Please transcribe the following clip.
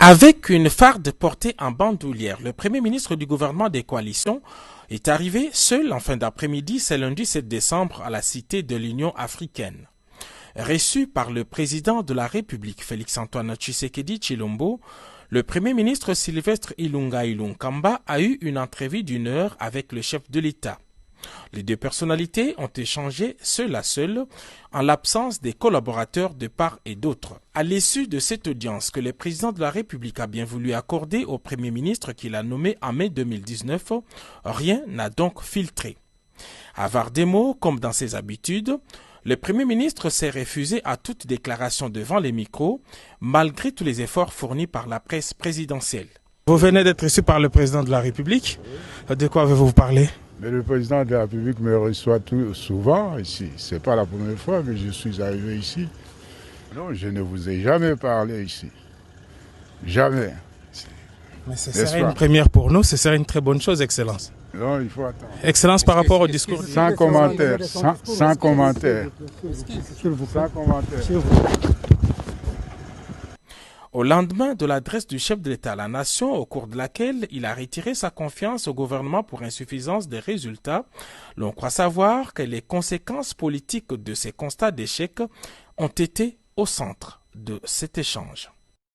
Avec une farde portée en bandoulière, le Premier ministre du gouvernement des coalitions est arrivé seul en fin d'après-midi, ce lundi 7 décembre, à la Cité de l'Union africaine. Reçu par le président de la République, Félix-Antoine Tshisekedi Tshilombo, le Premier ministre Sylvestre Ilunga Ilunkamba a eu une entrevue d'une heure avec le chef de l'État. Les deux personnalités ont échangé seul à seul, en l'absence des collaborateurs de part et d'autre. À l'issue de cette audience que le président de la République a bien voulu accorder au Premier ministre qu'il a nommé en mai 2019, rien n'a donc filtré. Avare des mots, comme dans ses habitudes, le Premier ministre s'est refusé à toute déclaration devant les micros, malgré tous les efforts fournis par la presse présidentielle. Vous venez d'être reçu par le président de la République. De quoi avez-vous parlé? Mais le président de la République me reçoit souvent ici. Ce n'est pas la première fois que je suis arrivé ici. Non, je ne vous ai jamais parlé ici. Jamais. Mais ce serait une première pour nous, ce serait une très bonne chose, Excellence. Non, il faut attendre. Excellence par rapport au discours. Sans commentaire, sans commentaire. Sans commentaire. Au lendemain de l'adresse du chef de l'État à la nation, au cours de laquelle il a retiré sa confiance au gouvernement pour insuffisance des résultats, l'on croit savoir que les conséquences politiques de ces constats d'échec ont été au centre de cet échange.